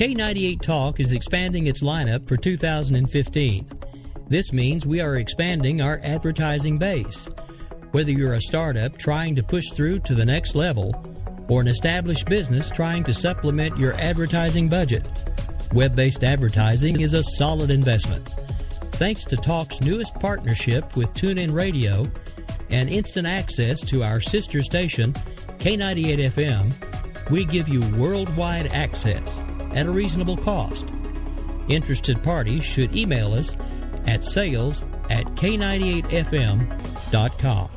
K98 Talk is expanding its lineup for 2015. This means we are expanding our advertising base. Whether you're a startup trying to push through to the next level or an established business trying to supplement your advertising budget, web-based advertising is a solid investment. Thanks to Talk's newest partnership with TuneIn Radio and instant access to our sister station, K98 FM, we give you worldwide access at a reasonable cost. Interested parties should email us at sales@k98fm.com.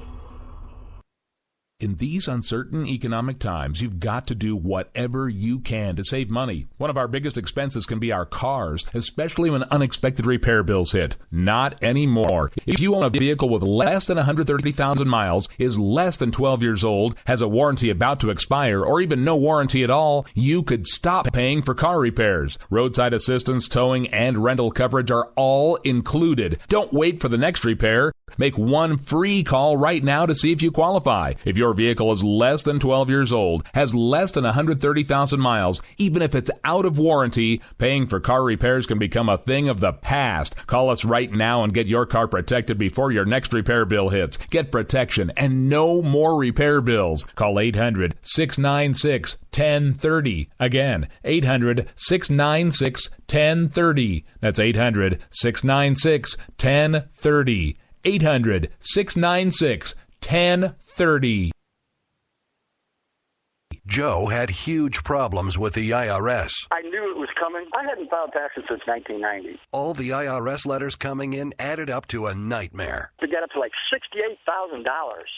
In these uncertain economic times, you've got to do whatever you can to save money. One of our biggest expenses can be our cars, especially when unexpected repair bills hit. Not anymore. If you own a vehicle with less than 130,000 miles, is less than 12 years old, has a warranty about to expire, or even no warranty at all, you could stop paying for car repairs. Roadside assistance, towing, and rental coverage are all included. Don't wait for the next repair. Make one free call right now to see if you qualify. If your vehicle is less than 12 years old, has less than 130,000 miles, even if it's out of warranty, paying for car repairs can become a thing of the past. Call us right now and get your car protected before your next repair bill hits. Get protection and no more repair bills. Call 800-696-1030. Again, 800-696-1030. That's 800-696-1030. 800-696-1030. Joe had huge problems with the IRS. I knew it was coming. I hadn't filed taxes since 1990. All the IRS letters coming in added up to a nightmare. To get up to like $68,000,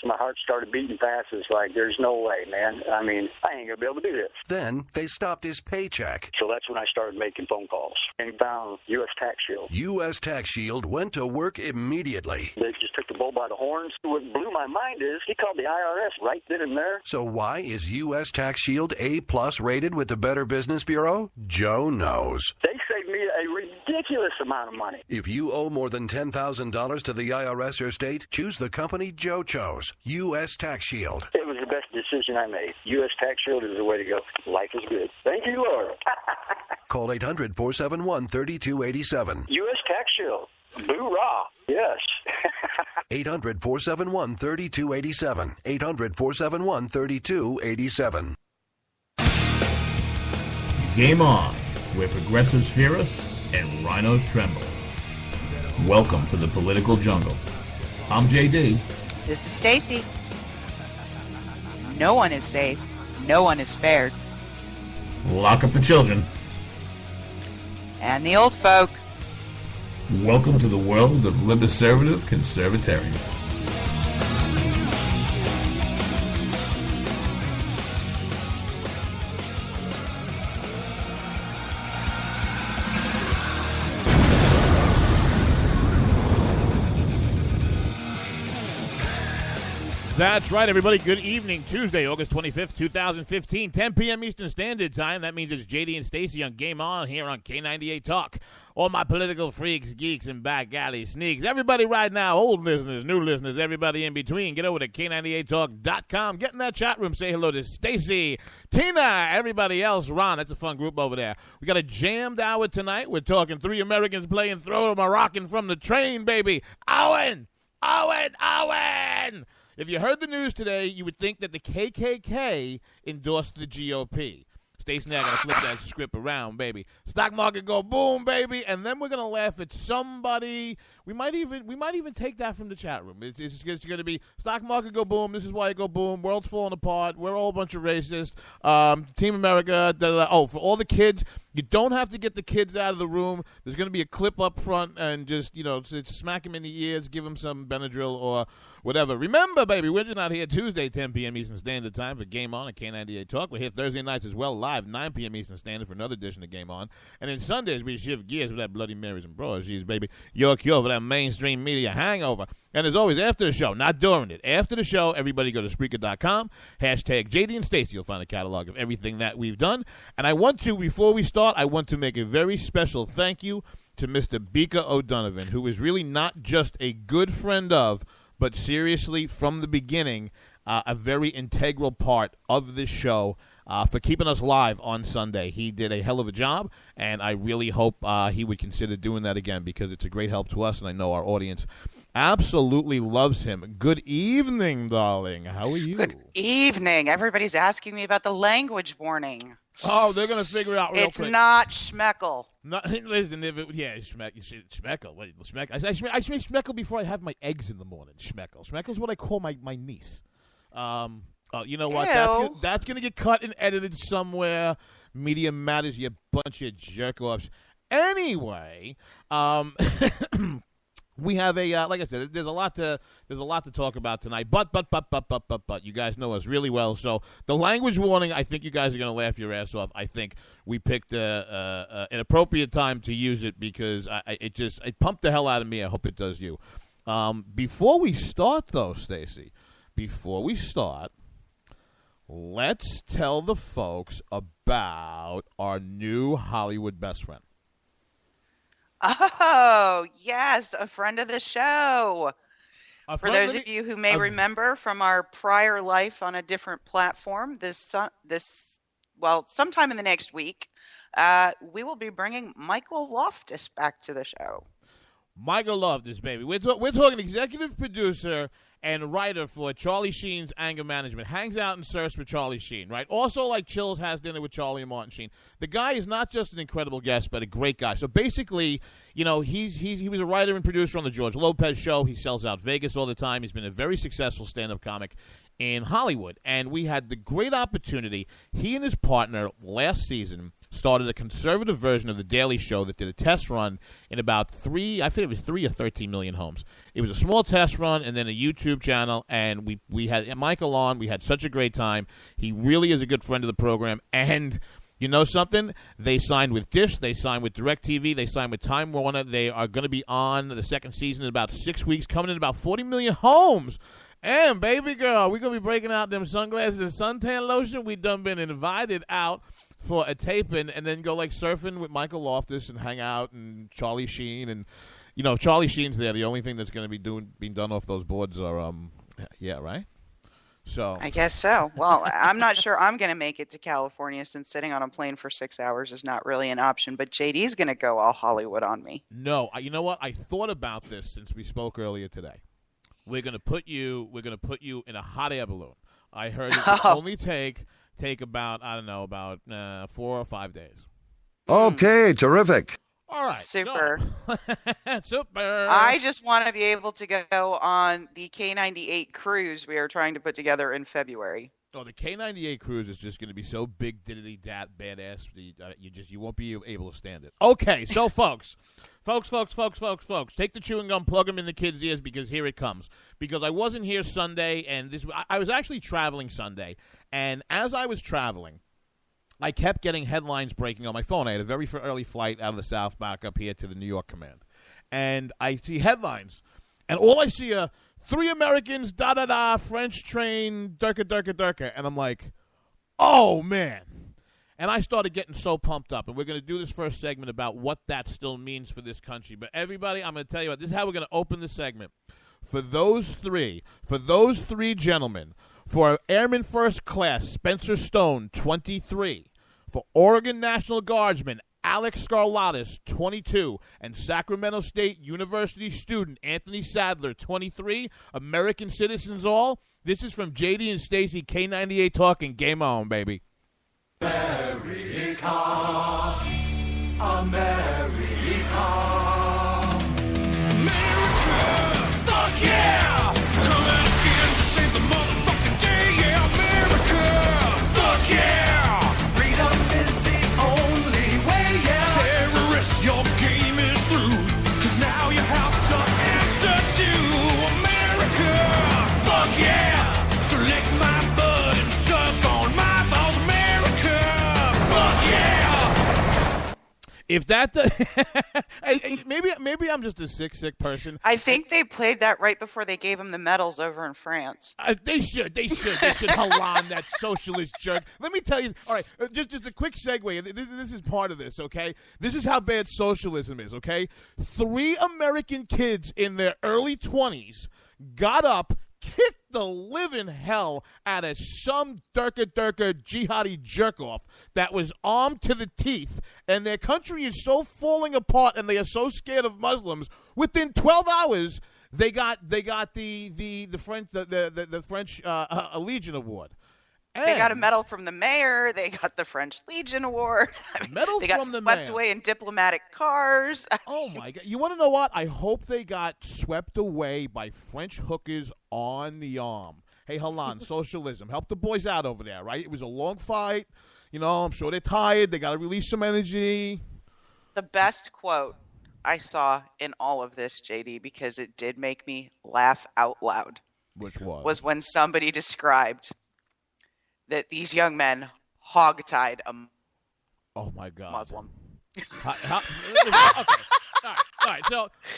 my heart started beating fast. It's like, there's no way, man. I mean, I ain't going to be able to do this. Then they stopped his paycheck. So that's when I started making phone calls and found U.S. Tax Shield. U.S. Tax Shield went to work immediately. They just took the bull by the horns. What blew my mind is he called the IRS right then and there. So why is U.S. Tax Shield A+ rated with the Better Business Bureau? Joe knows. They saved me a ridiculous amount of money. If you owe more than $10,000 to the IRS or state, choose the company Joe chose, U.S. Tax Shield. It was the best decision I made. U.S. Tax Shield is the way to go. Life is good. Thank you, Lord. Call 800-471-3287. U.S. Tax Shield. Boo-rah. Yes. 800-471-3287. 800-471-3287. Game on, where progressives fear us and rhinos tremble. Welcome to the political jungle. I'm JD. This is Stacey. No one is safe. No one is spared. Lock up the children. And the old folk. Welcome to the world of liberservative conservatarians. That's right, everybody. Good evening. Tuesday, August 25th, 2015, 10 p.m. Eastern Standard Time. That means it's JD and Stacey on Game On here on K98 Talk. All my political freaks, geeks, and back alley sneaks. Everybody right now, old listeners, new listeners, everybody in between, get over to K98Talk.com. Get in that chat room. Say hello to Stacey, Tina, everybody else. Ron, that's a fun group over there. We got a jammed hour tonight. We're talking three Americans playing Throw 'em a Rockin' from the Train, baby. Owen! Owen! Owen! If you heard the news today, you would think that the KKK endorsed the GOP. Stacey and I are going to flip that script around, baby. Stock market go boom, baby, and then we're going to laugh at somebody. We might even take that from the chat room. It's going to be stock market go boom. This is why it go boom. World's falling apart. We're all a bunch of racists. Team America. Oh, for all the kids, you don't have to get the kids out of the room. There's going to be a clip up front and just, smack them in the ears, give them some Benadryl or whatever. Remember, baby, we're just not here Tuesday, 10 p.m. Eastern Standard Time for Game On at K98 Talk. We're here Thursday nights as well, live, 9 p.m. Eastern Standard for another edition of Game On. And then Sundays, we shift gears with that Bloody Marys and Broadshees, baby. Your cure for that mainstream media hangover. And as always, after the show, not during it, after the show, everybody go to Spreaker.com, hashtag JD and Stacey. You'll find a catalog of everything that we've done. And I want to, before we start, I want to make a very special thank you to Mr. Bika O'Donovan, who is really not just a good friend of, but seriously, from the beginning, a very integral part of this show, for keeping us live on Sunday. He did a hell of a job, and I really hope he would consider doing that again because it's a great help to us, and I know our audience absolutely loves him. Good evening, darling. How are you? Good evening. Everybody's asking me about the language warning. Oh, they're going to figure it out real It's quick. not schmeckle. No, listen, schmeckle. Wait, schmeckle. I say schmeckle before I have my eggs in the morning. Schmeckle. Schmeckle is what I call my niece. You know what? That's gonna get cut and edited somewhere. Media Matters, you bunch of jerk-offs. Anyway, we have a like I said, there's a lot to talk about tonight. But you guys know us really well. So the language warning, I think you guys are gonna laugh your ass off. I think we picked an appropriate time to use it because it pumped the hell out of me. I hope it does you. Before we start, though, Stacey, let's tell the folks about our new Hollywood best friend. Oh, yes, a friend of the show. For those of you who may remember from our prior life on a different platform, sometime in the next week, we will be bringing Michael Loftus back to the show. Michael Loftus, baby. We're talking executive producer and writer for Charlie Sheen's Anger Management. Hangs out and surfs with Charlie Sheen, right? Also, like, chills, has dinner with Charlie and Martin Sheen. The guy is not just an incredible guest, but a great guy. So basically, you know, he was a writer and producer on the George Lopez Show. He sells out Vegas all the time. He's been a very successful stand-up comic in Hollywood. And we had the great opportunity. He and his partner last season started a conservative version of The Daily Show that did a test run in about 3 or 13 million homes. It was a small test run and then a YouTube channel, and we had Michael on. We had such a great time. He really is a good friend of the program, and you know something? They signed with Dish. They signed with DirecTV. They signed with Time Warner. They are going to be on the second season in about 6 weeks, coming in about 40 million homes. And, baby girl, we're going to be breaking out them sunglasses and suntan lotion. We done been invited out for a taping and then go, like, surfing with Michael Loftus and hang out and Charlie Sheen. And, you know, if Charlie Sheen's there, the only thing that's going to be being done off those boards are, yeah, right? So I guess so. Well, I'm not sure I'm going to make it to California since sitting on a plane for 6 hours is not really an option. But JD's going to go all Hollywood on me. No, you know what? I thought about this since we spoke earlier today. We're going to put you in a hot air balloon. I heard it will only take about 4 or 5 days. Okay, terrific. All right. Super. So, super. I just want to be able to go on the K98 cruise we are trying to put together in February. Oh, the K98 cruise is just going to be so big, diddly dat, badass. You won't be able to stand it. Okay, so folks, take the chewing gum, plug them in the kids' ears because here it comes. Because I wasn't here Sunday, and I was actually traveling Sunday, and as I was traveling, I kept getting headlines breaking on my phone. I had a very early flight out of the South back up here to the New York command, and I see headlines, and all I see are 3 Americans, French train, durka, and I'm like, oh, man. And I started getting so pumped up, and we're going to do this first segment about what that still means for this country. But everybody, I'm going to tell you what, this is how we're going to open the segment. For those three gentlemen, for Airman First Class, Spencer Stone, 23, for Oregon National Guardsman, Alex Scarlatus, 22, and Sacramento State University student Anthony Sadler, 23, American citizens all. This is from JD and Stacey, K98 Talking. Game on, baby. America, America, America, fuck yeah! Coming again to save the motherfucking day, yeah, America, fuck yeah! Freedom is the only way, yeah. Terrorists, your game is through, 'cause now you have to answer to America, fuck yeah! So lick my butt and suck on my balls, America, fuck yeah! If that, maybe I'm just a sick person. I think they played that right before they gave him the medals over in France. They should Halan, that socialist jerk. Let me tell you. All right, just a quick segue. This is part of this, okay? This is how bad socialism is, okay? 3 American kids in their early 20s got up, kicked the living hell out of some Durka jihadi jerk-off that was armed to the teeth, and their country is so falling apart and they are so scared of Muslims, within 12 hours they got the French Legion Award. And they got a medal from the mayor. They got the French Legion Award. Medal they got from the swept mayor. away in diplomatic cars. Oh, my God. You want to know what? I hope they got swept away by French hookers on the arm. Hey, Halan, socialism. Help the boys out over there, right? It was a long fight. You know, I'm sure they're tired. They got to release some energy. The best quote I saw in all of this, JD, because it did make me laugh out loud. Which was when somebody described that these young men hog-tied a oh my God, Muslim. Okay. All right.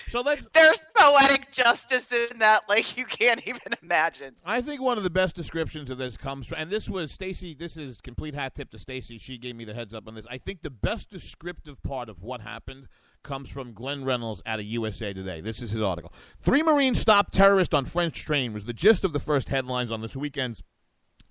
So let's. There's poetic justice in that, like you can't even imagine. I think one of the best descriptions of this comes from, and this was Stacey. This is complete hat tip to Stacey. She gave me the heads up on this. I think the best descriptive part of what happened comes from Glenn Reynolds out of USA Today. This is his article. 3 Marines stopped terrorist on French train was the gist of the first headlines on this weekend's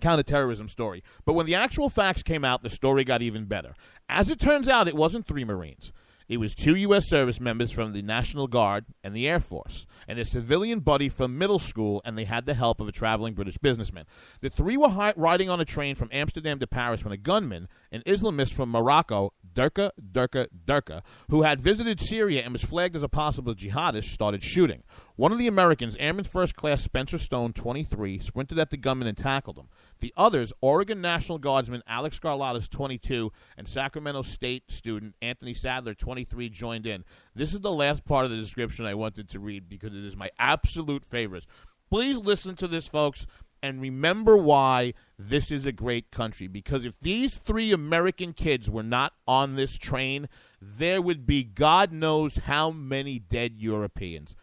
counterterrorism story. But when the actual facts came out, the story got even better. As it turns out, it wasn't 3 Marines. It was 2 U.S. service members from the National Guard and the Air Force, and a civilian buddy from middle school, and they had the help of a traveling British businessman. The 3 were riding on a train from Amsterdam to Paris when a gunman, an Islamist from Morocco, Durka, who had visited Syria and was flagged as a possible jihadist, started shooting. One of the Americans, Airman First Class Spencer Stone, 23, sprinted at the gunman and tackled him. The others, Oregon National Guardsman Alex Scarlatus, 22, and Sacramento State student Anthony Sadler, 23, joined in. This is the last part of the description I wanted to read because it is my absolute favorite. Please listen to this, folks, and remember why this is a great country. Because if these 3 American kids were not on this train, there would be God knows how many dead Europeans.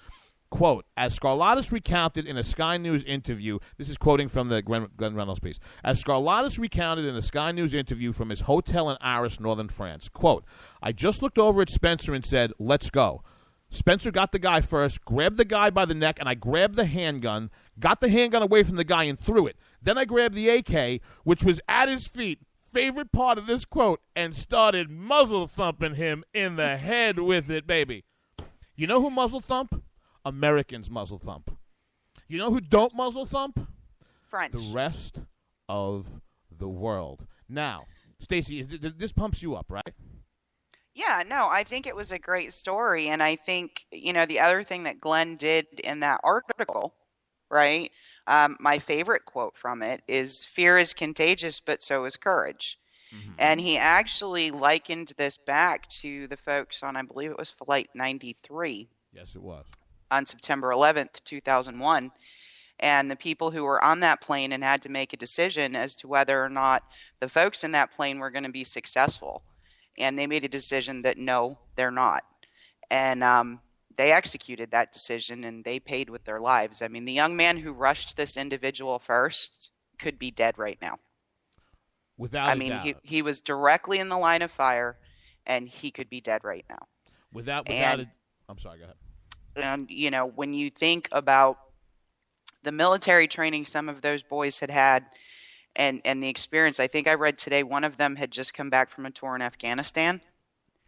Quote, as Scarlatus recounted in a Sky News interview, this is quoting from the Glenn Reynolds piece, as Scarlatus recounted in a Sky News interview from his hotel in Arras, northern France, quote, I just looked over at Spencer and said, let's go. Spencer got the guy first, grabbed the guy by the neck, and I grabbed the handgun, got the handgun away from the guy and threw it. Then I grabbed the AK, which was at his feet, favorite part of this quote, and started muzzle thumping him in the head with it, baby. You know who muzzle thump? Americans muzzle thump. You know who don't muzzle thump? French. The rest of the world. Now, Stacey, this pumps you up, right? Yeah, no, I think it was a great story. And I think, the other thing that Glenn did in that article, right? My favorite quote from it is, fear is contagious, but so is courage. Mm-hmm. And he actually likened this back to the folks on, I believe it was Flight 93. Yes, it was. On September 11th, 2001. And the people who were on that plane and had to make a decision as to whether or not the folks in that plane were going to be successful. And they made a decision that no, they're not. And they executed that decision and they paid with their lives. I mean, the young man who rushed this individual first could be dead right now. Without a doubt. He was directly in the line of fire and he could be dead right now. I'm sorry, go ahead. And, when you think about the military training some of those boys had and the experience, I think I read today one of them had just come back from a tour in Afghanistan.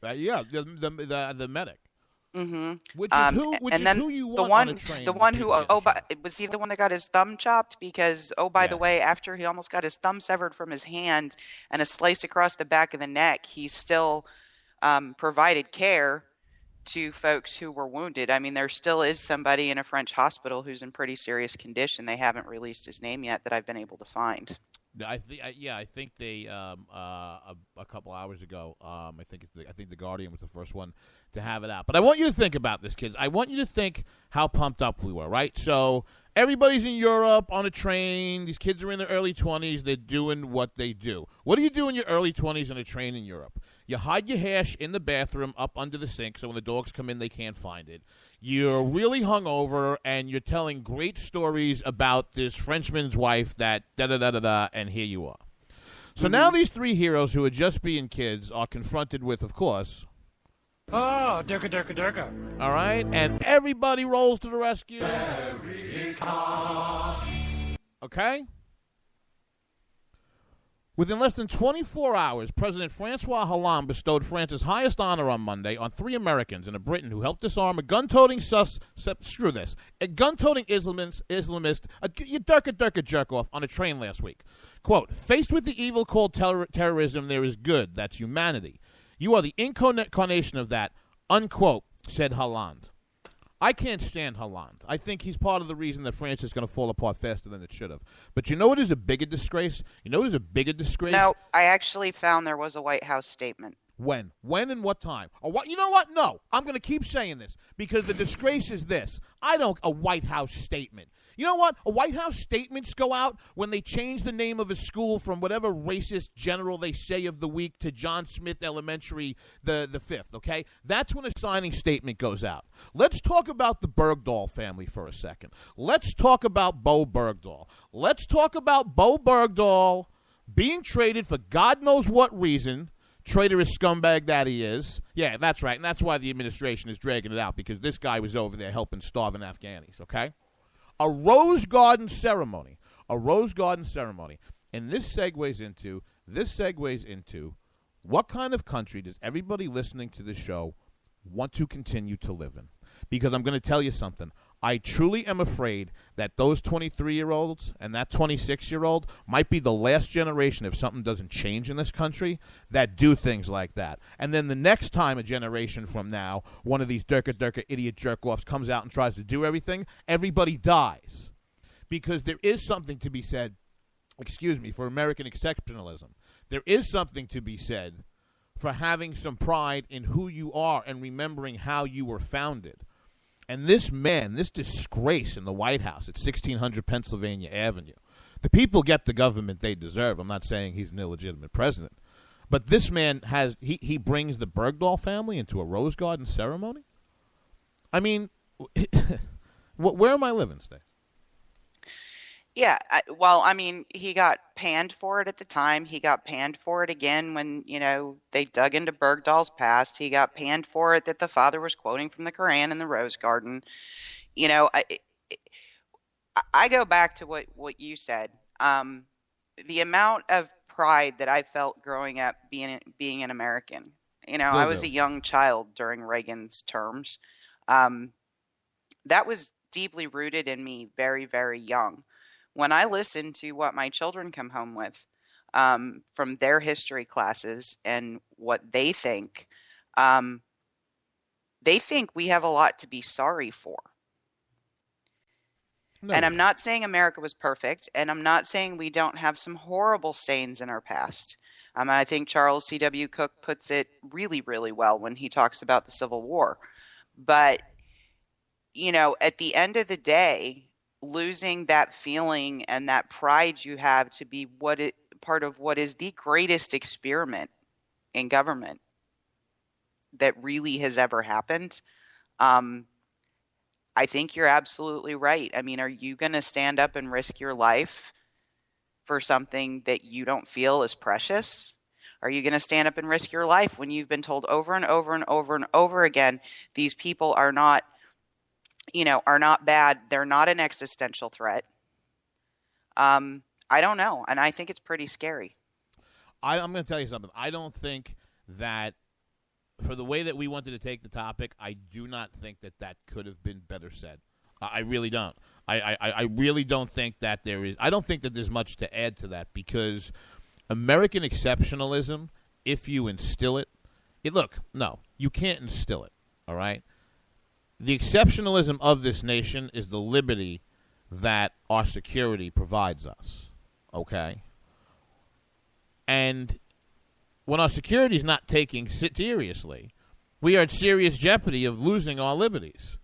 Yeah, the medic. Mm-hmm. Which is who you want on a train. The one who, was he the one that got his thumb chopped? Because, by the way, after he almost got his thumb severed from his hand and a slice across the back of the neck, he still provided care to folks who were wounded. I mean, there still is somebody in a French hospital who's in pretty serious condition. They haven't released his name yet that I've been able to find. I think they a couple hours ago. I think the Guardian was the first one to have it out. But I want you to think about this, kids. I want you to think how pumped up we were, right? So everybody's in Europe on a train. These kids are in their early 20s. They're doing what they do. What do you do in your early 20s on a train in Europe? You hide your hash in the bathroom up under the sink so when the dogs come in, they can't find it. You're really hungover, and you're telling great stories about this Frenchman's wife that da-da-da-da-da, and here you are. So now these 3 heroes who are just being kids are confronted with, of course... Oh, Durka. All right? And everybody rolls to the rescue. America, Okay? Within less than 24 hours, President Francois Hollande bestowed France's highest honor on Monday on 3 Americans and a Briton who helped disarm a gun-toting Islamist, a Durka jerk-off on a train last week. Quote, faced with the evil called terrorism, there is good. That's humanity. You are the incarnation of that, unquote, said Hollande. I can't stand Hollande. I think he's part of the reason that France is going to fall apart faster than it should have. But you know what is a bigger disgrace? No, I actually found there was a White House statement. When? When and what time? Or what? You know what? No. I'm going to keep saying this because the disgrace is this. A White House statement. You know what? White House statements go out when they change the name of a school from whatever racist general they say of the week to John Smith Elementary the 5th, okay? That's when a signing statement goes out. Let's talk about the Bergdahl family for a second. Let's talk about Bo Bergdahl. Let's talk about Bo Bergdahl being traded for God knows what reason, traitorous scumbag that he is. Yeah, that's right, and that's why the administration is dragging it out, because this guy was over there helping starving Afghanis, okay? A Rose Garden ceremony. And this segues into what kind of country does everybody listening to this show want to continue to live in? Because I'm going to tell you something. I truly am afraid that those 23-year-olds and that 26-year-old might be the last generation, if something doesn't change in this country, that do things like that. And then the next time a generation from now, one of these Durka idiot jerk-offs comes out and tries to do everything, everybody dies. Because there is something to be said, for American exceptionalism. There is something to be said for having some pride in who you are and remembering how you were founded. And this man, this disgrace in the White House at 1600 Pennsylvania Avenue, the people get the government they deserve. I'm not saying he's an illegitimate president. But this man he brings the Bergdahl family into a Rose Garden ceremony? I mean, where am I living, Stacey? Yeah, he got panned for it at the time. He got panned for it again when, they dug into Bergdahl's past. He got panned for it that the father was quoting from the Quran in the Rose Garden. I go back to what you said. The amount of pride that I felt growing up being an American. I was a young child during Reagan's terms. That was deeply rooted in me very, very young. When I listen to what my children come home with from their history classes and what they think we have a lot to be sorry for. No. And I'm not saying America was perfect, and I'm not saying we don't have some horrible stains in our past. I think Charles C.W. Cook puts it really, really well when he talks about the Civil War. But, at the end of the day, losing that feeling and that pride you have to be part of what is the greatest experiment in government that really has ever happened. I think you're absolutely right. Are you going to stand up and risk your life for something that you don't feel is precious? Are you going to stand up and risk your life when you've been told over and over and over and over again, these people are not bad. They're not an existential threat. I don't know. And I think it's pretty scary. I'm going to tell you something. I don't think that for the way that we wanted to take the topic, I do not think that could have been better said. I really don't. I really don't think that I don't think that there's much to add to that, because American exceptionalism, if you instill no, you can't instill it. All right. The exceptionalism of this nation is the liberty that our security provides us, okay? And when our security is not taken seriously, we are at serious jeopardy of losing our liberties.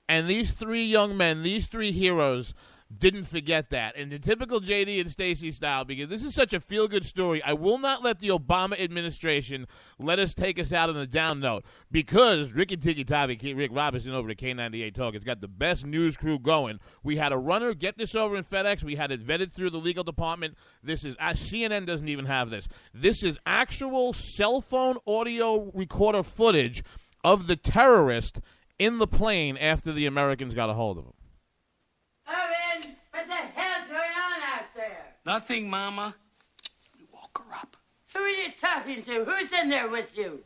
And these 3 young men, these 3 heroes, didn't forget that. In the typical JD and Stacey style, because this is such a feel-good story, I will not let the Obama administration let us take us out on a down note, because Ricky Tiki Tavi, Rick Robinson over at K98 Talk, has got the best news crew going. We had a runner get this over in FedEx. We had it vetted through the legal department. This is CNN doesn't even have this. This is actual cell phone audio recorder footage of the terrorist in the plane after the Americans got a hold of him. What the hell's going on Nothing, Mama. Woke her up. Who are you talking to? Who's in there with you?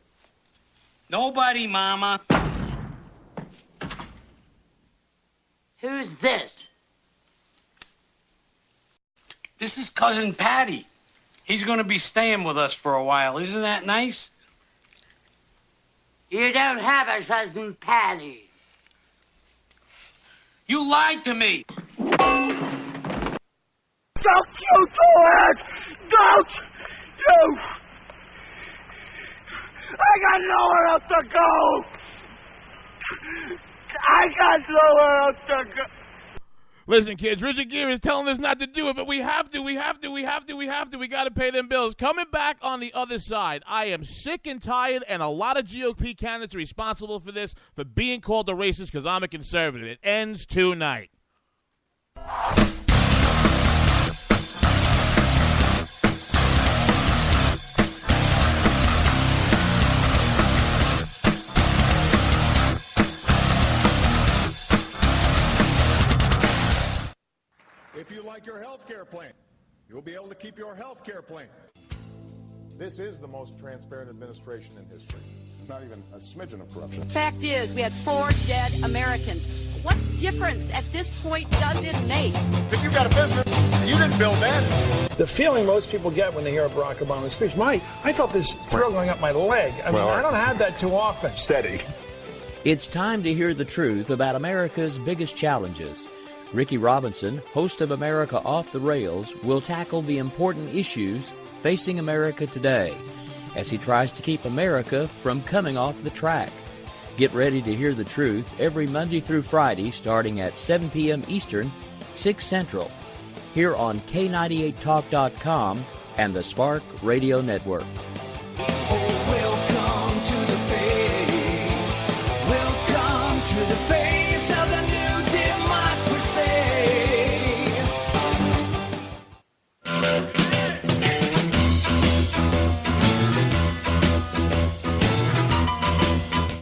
Nobody, Mama. Who's this? This is Cousin Patty. He's going to be staying with us for a while. Isn't that nice? You don't have a cousin Patty. You lied to me. Don't you do it! Don't you! I got nowhere else to go! I got nowhere else to go! Listen, kids, Richard Gere is telling us not to do it, but we have to. We got to pay them bills. Coming back on the other side, I am sick and tired, and a lot of GOP candidates are responsible for this, for being called a racist because I'm a conservative. It ends tonight. If you like your health care plan, you'll be able to keep your health care plan. This is the most transparent administration in history. Not even a smidgen of corruption. Fact is, we had 4 dead Americans. What difference at this point does it make? If you've got a business, you didn't build that. The feeling most people get when they hear a Barack Obama speech, I felt this thrill going up my leg. I mean, I don't have that too often. Steady. It's time to hear the truth about America's biggest challenges. Ricky Robinson, host of America Off the Rails, will tackle the important issues facing America today as he tries to keep America from coming off the track. Get ready to hear the truth every Monday through Friday starting at 7 p.m. Eastern, 6 Central, here on K98Talk.com and the Spark Radio Network. Welcome to the face. Welcome to the face of the new democracy.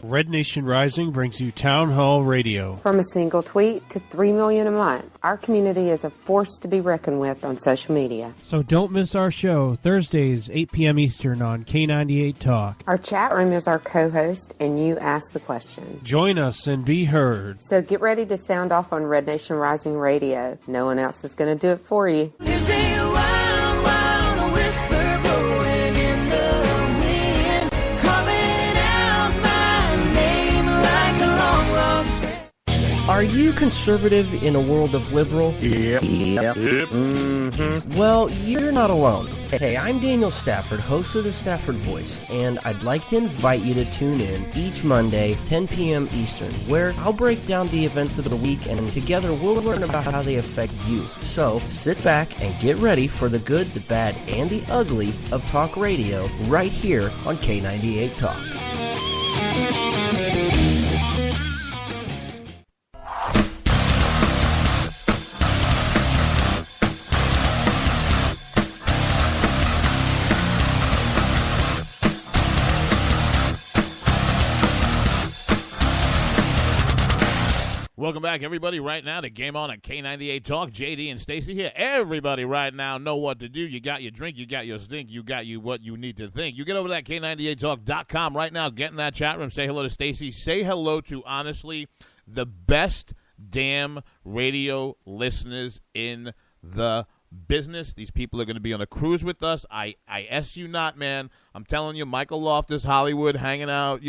Red Nation Rising brings you Town Hall Radio. From a single tweet to 3 million a month, our community is a force to be reckoned with on social media. So don't miss our show, Thursdays, 8 p.m. Eastern on K98 Talk. Our chat room is our co-host, and you ask the question. Join us and be heard. So get ready to sound off on Red Nation Rising Radio. No one else is going to do it for you. Is a wild, wild whisper blowing in the wind, calling out my name like a long lost friend. Are you conservative in a world of liberal? Yep. Mm-hmm. Well, you're not alone. Hey, I'm Daniel Stafford, host of the Stafford Voice, and I'd like to invite you to tune in each Monday, 10 p.m. Eastern, where I'll break down the events of the week, and together we'll learn about how they affect you. So, sit back and get ready for the good, the bad, and the ugly of talk radio right here on K98 Talk. Welcome back, everybody, right now to Game On at K98 Talk. JD and Stacey here. Everybody right now know what to do. You got your drink, you got your stink, you got you what you need to think. You get over to that K98Talk.com right now. Get in that chat room. Say hello to Stacey. Say hello to, honestly, the best damn radio listeners in the business. These people are going to be on a cruise with us. I S you not, man. I'm telling you, Michael Loftus, Hollywood, hanging out,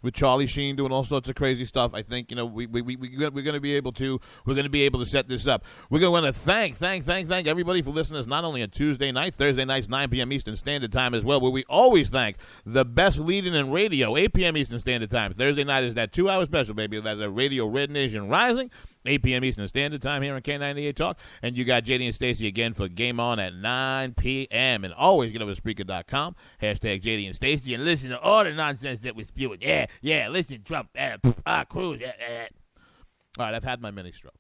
with Charlie Sheen doing all sorts of crazy stuff. I think we're going to be able to set this up. We're going to thank everybody for listening to us not only on Tuesday night, Thursday nights 9 p.m. Eastern Standard Time as well, where we always thank the best leading in radio, 8 p.m. Eastern Standard Time. Thursday night is that 2-hour special, baby. That's a Radio Red Nation Rising. 8 p.m. Eastern Standard Time here on K98 Talk. And you got JD and Stacey again for Game On at 9 p.m. And always get over to Spreaker.com, hashtag JD and Stacey, and listen to all the nonsense that we spew. Yeah, listen, Trump, Cruz. All right, I've had my mini stroke.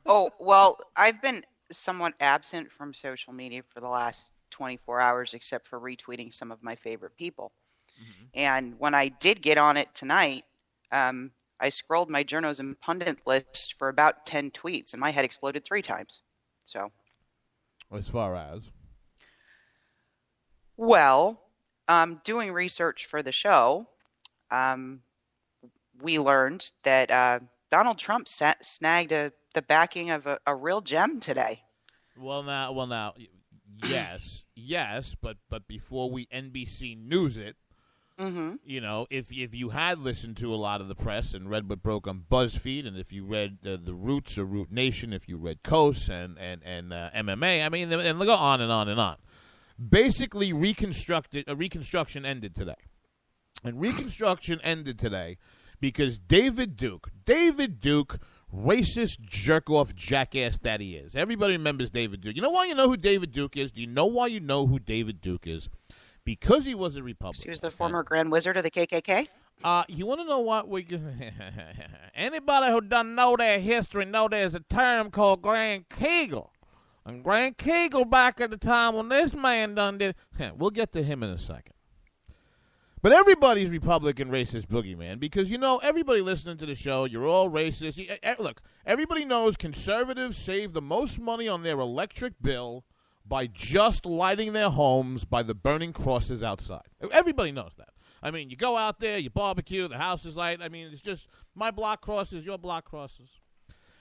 Oh, well, I've been somewhat absent from social media for the last 24 hours, except for retweeting some of my favorite people. Mm-hmm. And when I did get on it tonight, I scrolled my journos and pundit list for about 10 tweets, and my head exploded 3 times. So, as far as? Well, doing research for the show, we learned that Donald Trump snagged the backing of a real gem today. Well, now, yes, but before we NBC News it, you know, if you had listened to a lot of the press and read what broke on BuzzFeed, and if you read the Roots or Root Nation, if you read Coast and MMA, I mean, and go on and on and on. Basically, Reconstruction ended today. And Reconstruction ended today because David Duke, racist jerk-off jackass that he is. Everybody remembers David Duke. You know why you know who David Duke is? Do you know why you know who David Duke is? Because he was a Republican. He was the former Grand Wizard of the KKK? You want to know what we... Anybody who doesn't know their history know there's a term called Grand Kegel. And Grand Kegel back at the time when this man done did... We'll get to him in a second. But everybody's Republican racist boogeyman because, you know, everybody listening to the show, you're all racist. Look, everybody knows conservatives save the most money on their electric bill by just lighting their homes by the burning crosses outside. Everybody knows that. I mean, you go out there, you barbecue, the house is light. I mean, it's just my block crosses, your block crosses.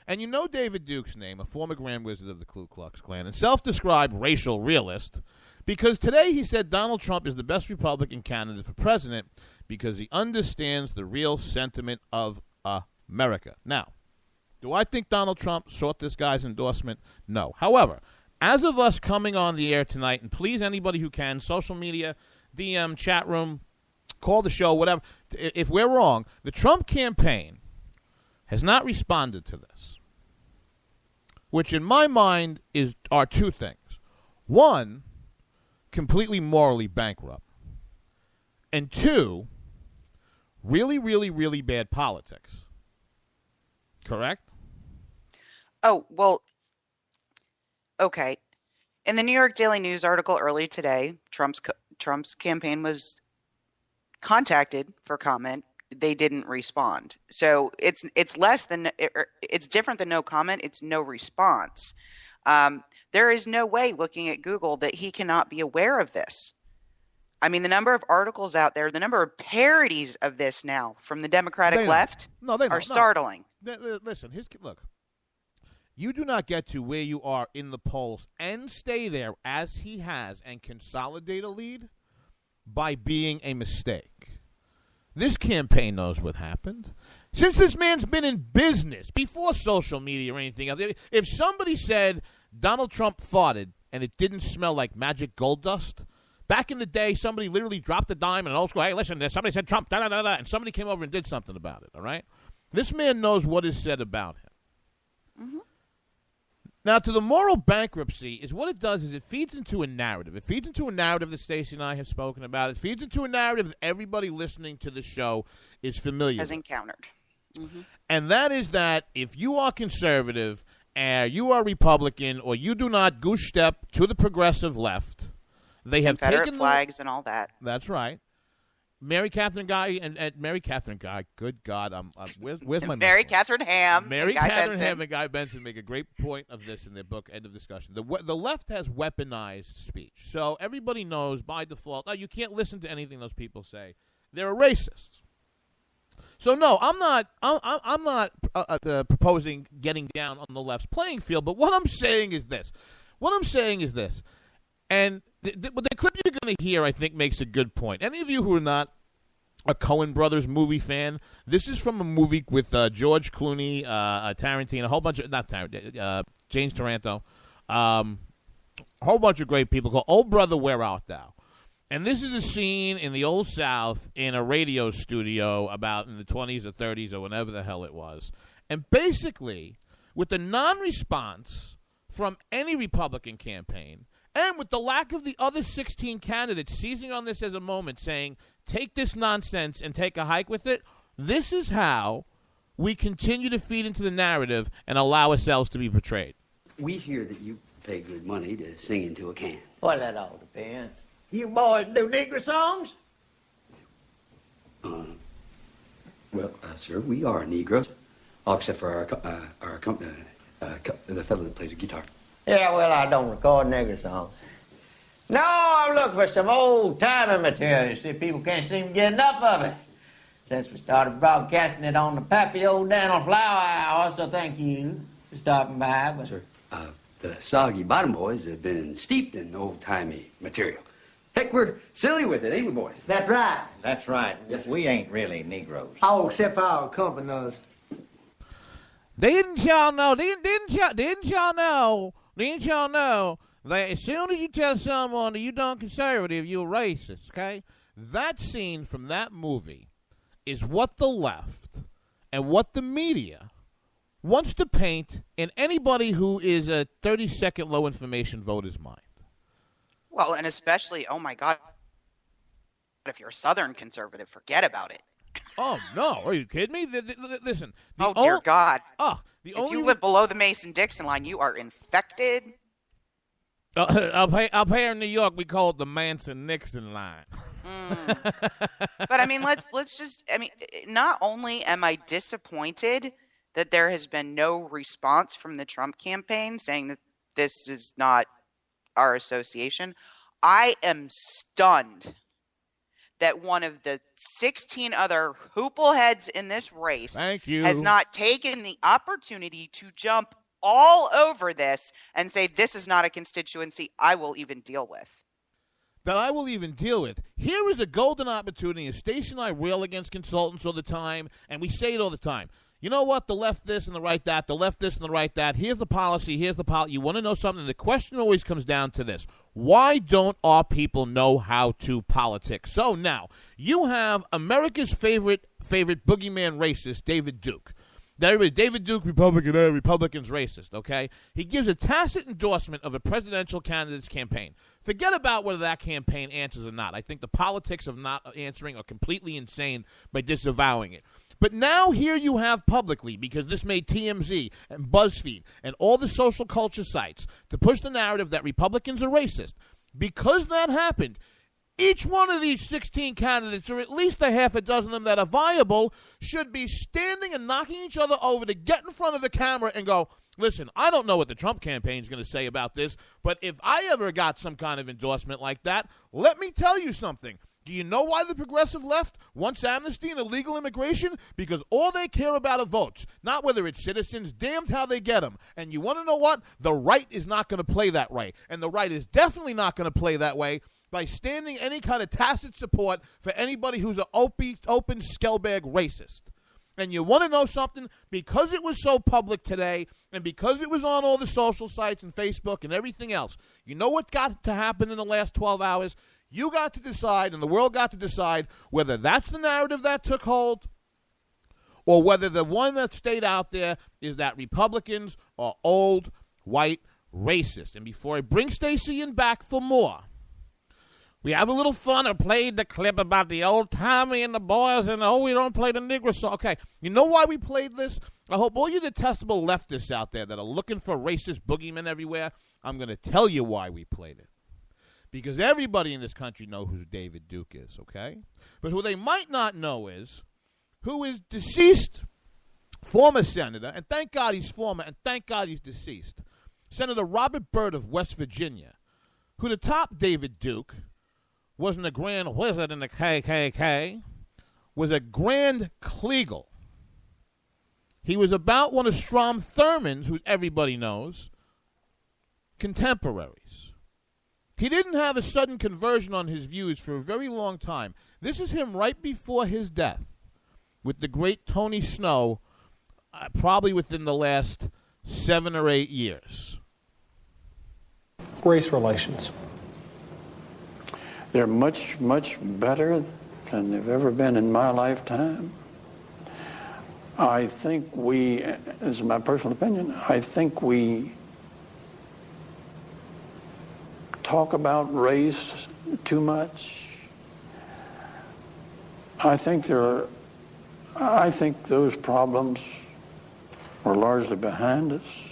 And you know David Duke's name, a former Grand Wizard of the Ku Klux Klan, and self-described racial realist, because today he said Donald Trump is the best Republican candidate for president because he understands the real sentiment of America. Now, do I think Donald Trump sought this guy's endorsement? No. However, as of us coming on the air tonight, and please anybody who can, social media, DM, chat room, call the show, whatever, if we're wrong, the Trump campaign has not responded to this, which in my mind are two things. One, completely morally bankrupt. And two, really, really, really bad politics. Correct? Oh, well, okay. In the New York Daily News article earlier today, Trump's campaign was contacted for comment. They didn't respond. So it's different than no comment. It's no response. There is no way, looking at Google, that he cannot be aware of this. I mean, the number of articles out there, the number of parodies of this now from the Democratic left are startling. Listen, look. You do not get to where you are in the polls and stay there as he has and consolidate a lead by being a mistake. This campaign knows what happened. Since this man's been in business, before social media or anything else, if somebody said Donald Trump farted and it didn't smell like magic gold dust, back in the day, somebody literally dropped a dime in an old school, hey, listen, somebody said Trump, da-da-da-da, and somebody came over and did something about it, all right? This man knows what is said about him. Mm-hmm. Now, to the moral bankruptcy is what it does is it feeds into a narrative. It feeds into a narrative that Stacey and I have spoken about. It feeds into a narrative that everybody listening to the show is familiar with. Has encountered. Mm-hmm. And that is that if you are conservative, you are Republican, or you do not goose step to the progressive left, they have Confederate taken flags and all that. That's right. Mary Catherine Guy and Mary Catherine Guy. Good God, where's my Mary Catherine Ham? Mary Catherine Ham and Guy Benson make a great point of this in their book. End of discussion. The left has weaponized speech, so everybody knows by default. You can't listen to anything those people say. They're racists. So no, I'm not proposing getting down on the left's playing field. But what I'm saying is this. And the clip you're going to hear, I think, makes a good point. Any of you who are not a Coen Brothers movie fan, this is from a movie with George Clooney, Tarantino, a whole bunch of, not Tarantino, James Taranto, a whole bunch of great people called Old Brother, Where Art Thou? And this is a scene in the Old South in a radio studio about in the 20s or 30s or whenever the hell it was. And basically, with the non-response from any Republican campaign, and with the lack of the other 16 candidates seizing on this as a moment, saying, take this nonsense and take a hike with it, this is how we continue to feed into the narrative and allow ourselves to be portrayed. We hear that you pay good money to sing into a can. Well, that all depends. You boys do Negro songs? Sir, we are Negroes, all except for our the fellow that plays the guitar. Yeah, well, I don't record nigger songs. No, I'm looking for some old-timey material. You see, people can't seem to get enough of it since we started broadcasting it on the Pappy Old Daniel Flower Hour, so thank you for stopping by. But... Sir, the Soggy Bottom Boys have been steeped in old-timey material. Heck, we're silly with it, ain't we, boys? That's right. That's right. Yes, we ain't really Negroes. Oh, except for our accompanist. Didn't y'all know that as soon as you tell someone that you done conservative, you're racist, okay? That scene from that movie is what the left and what the media wants to paint in anybody who is a 30-second low-information voter's mind. Well, and especially, oh my God, if you're a Southern conservative, forget about it. Oh, no. Are you kidding me? Listen. Oh, dear God. If you live below the Mason-Dixon line, you are infected. Up here in New York, we call it the Manson-Nixon line. But, I mean, let's just, not only am I disappointed that there has been no response from the Trump campaign saying that this is not our association, I am stunned that one of the 16 other hoopleheads in this race has not taken the opportunity to jump all over this and say, this is not a constituency I will even deal with. That I will even deal with. Here is a golden opportunity, and Stacey and I rail against consultants all the time, and we say it all the time. You know what? The left this and the right that, the left this and the right that. Here's the policy, You want to know something? The question always comes down to this. Why don't our people know how to politic? So now, you have America's favorite boogeyman racist, David Duke. David Duke, Republicans racist, okay? He gives a tacit endorsement of a presidential candidate's campaign. Forget about whether that campaign answers or not. I think the politics of not answering are completely insane by disavowing it. But now here you have publicly, because this made TMZ and BuzzFeed and all the social culture sites to push the narrative that Republicans are racist. Because that happened, each one of these 16 candidates, or at least a half a dozen of them that are viable, should be standing and knocking each other over to get in front of the camera and go, listen, I don't know what the Trump campaign is going to say about this, but if I ever got some kind of endorsement like that, let me tell you something. Do you know why the progressive left wants amnesty and illegal immigration? Because all they care about are votes, not whether it's citizens, damned how they get them. And you want to know what? The right is not going to play that way. And the right is definitely not going to play that way by standing any kind of tacit support for anybody who's an open scumbag racist. And you want to know something? Because it was so public today, and because it was on all the social sites and Facebook and everything else, you know what got to happen in the last 12 hours? You got to decide, and the world got to decide, whether that's the narrative that took hold or whether the one that stayed out there is that Republicans are old, white, racist. And before I bring Stacey in back for more, we have a little fun. I played the clip about the old Tommy and the boys, and we don't play the Negro song. Okay, you know why we played this? I hope all you detestable leftists out there that are looking for racist boogeymen everywhere, I'm going to tell you why we played it. Because everybody in this country knows who David Duke is, okay? But who they might not know is who is deceased former senator, and thank God he's former, and thank God he's deceased, Senator Robert Byrd of West Virginia, who to top David Duke wasn't a grand wizard in the KKK, was a grand Kleagle. He was about one of Strom Thurmond's, who everybody knows, contemporaries. He didn't have a sudden conversion on his views for a very long time. This is him right before his death with the great Tony Snow, probably within the last 7 or 8 years. Race relations. They're much, much better than they've ever been in my lifetime. I think we, this is my personal opinion, I think we talk about race too much. I think those problems are largely behind us.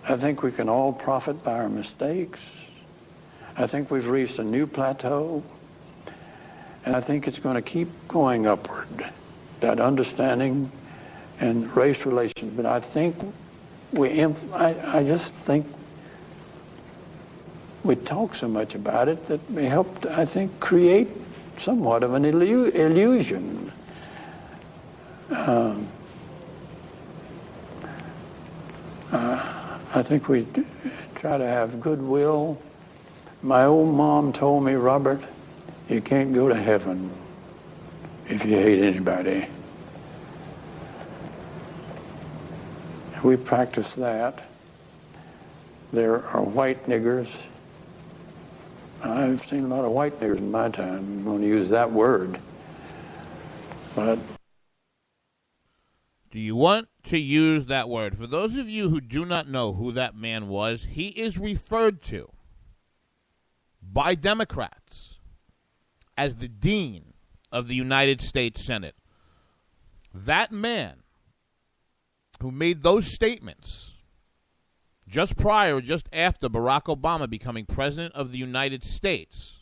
I think we can all profit by our mistakes. I think we've reached a new plateau, and I think it's going to keep going upward, that understanding and race relations. But I think I just think we talk so much about it that we helped, I think, create somewhat of an illusion. I think we try to have goodwill. My old mom told me, Robert, you can't go to heaven if you hate anybody. We practice that. There are white niggers. I've seen a lot of white niggers in my time. I'm going to use that word. But do you want to use that word? For those of you who do not know who that man was, he is referred to by Democrats as the Dean of the United States Senate. That man who made those statements just prior or just after Barack Obama becoming president of the United States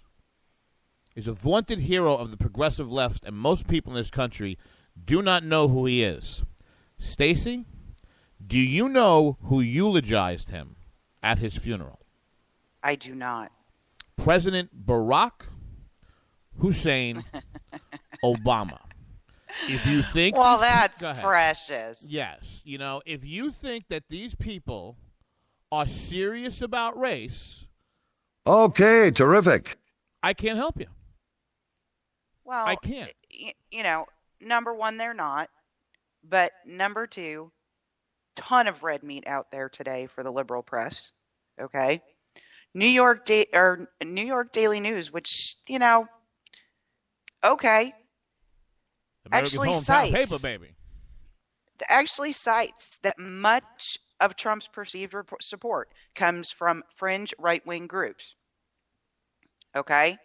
is a vaunted hero of the progressive left, and most people in this country do not know who he is. Stacey, do you know who eulogized him at his funeral? I do not. President Barack Hussein Obama. If you think... Well, that's precious. Yes. You know, if you think that these people are serious about race... Okay, terrific. I can't help you. Well, I can't. You know, number one, they're not. But number two, ton of red meat out there today for the liberal press. Okay? New York Daily News, which, you know, okay. America's hometown paper, baby. Actually cites that much of Trump's perceived support comes from fringe right-wing groups, okay,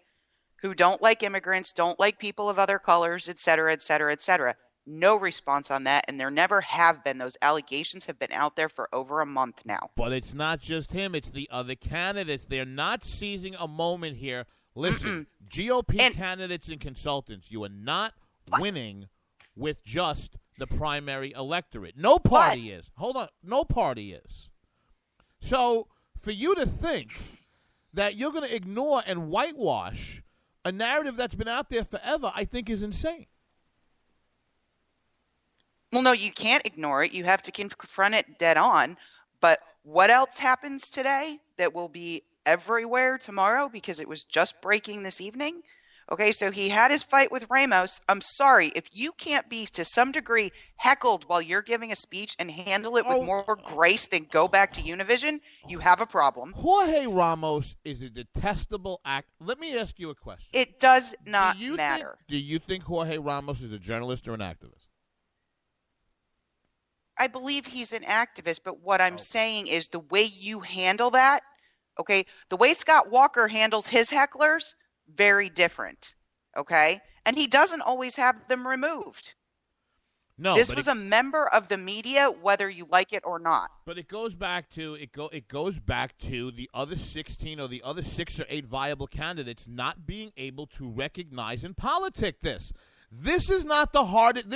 who don't like immigrants, don't like people of other colors, et cetera, et cetera, et cetera. No response on that, and there never have been. Those allegations have been out there for over a month now. But it's not just him. It's the other candidates. They're not seizing a moment here. Listen, GOP candidates and consultants, you are not winning with just the primary electorate. No party is. Hold on. No party is. So for you to think that you're going to ignore and whitewash a narrative that's been out there forever, I think is insane. Well, no, you can't ignore it. You have to confront it dead on. But what else happens today that will be everywhere tomorrow because it was just breaking this evening? Okay, so he had his fight with Ramos. I'm sorry, if you can't be to some degree heckled while you're giving a speech and handle it with more grace than go back to Univision, you have a problem. Jorge Ramos is a detestable act. Let me ask you a question. It does not matter. Do you think Jorge Ramos is a journalist or an activist? I believe he's an activist, but what I'm saying is the way you handle that, okay, the way Scott Walker handles his hecklers, very different, okay? And he doesn't always have them removed. No, this was a member of the media, whether you like it or not. But it goes back to it goes back to the other 16 or the other 6 or 8 viable candidates not being able to recognize and politic this. This is not the hardest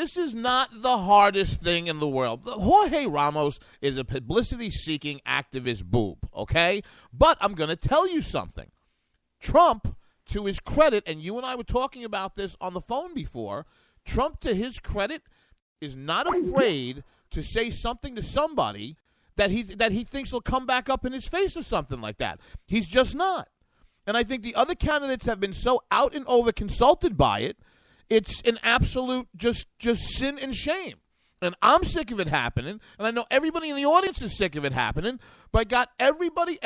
thing in the world. Jorge Ramos is a publicity-seeking activist boob, okay? But I'm going to tell you something. Trump, to his credit, and you and I were talking about this on the phone before, Trump, to his credit, is not afraid to say something to somebody that he thinks will come back up in his face or something like that. He's just not. And I think the other candidates have been so out and over consulted by it, it's an absolute just sin and shame. And I'm sick of it happening, and I know everybody in the audience is sick of it happening, but got everybody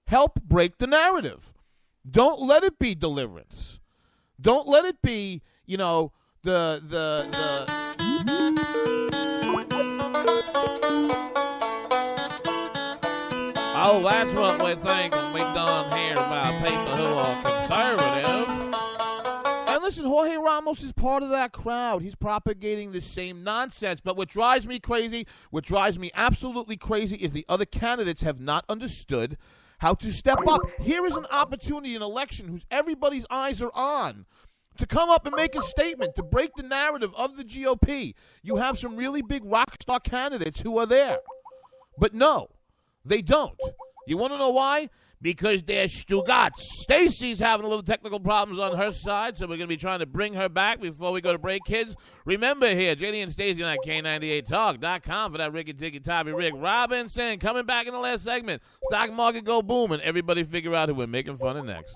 help break the narrative. Don't let it be deliverance. Don't let it be, you know, the oh, that's what we think when we done hear about people who are conservative. And listen, Jorge Ramos is part of that crowd. He's propagating the same nonsense. But what drives me crazy, what drives me absolutely crazy, is the other candidates have not understood how to step up. Here is an opportunity, an election whose everybody's eyes are on, to come up and make a statement, to break the narrative of the GOP. You have some really big rock star candidates who are there. But no, they don't. You want to know why? Because they're Stugatz. Stacey's having a little technical problems on her side, so we're going to be trying to bring her back before we go to break, kids. Remember here, JD and Stacey on K98Talk.com for that Ricky Ticky Tabby Rick Robinson. Coming back in the last segment. Stock market go boom, and everybody figure out who we're making fun of next.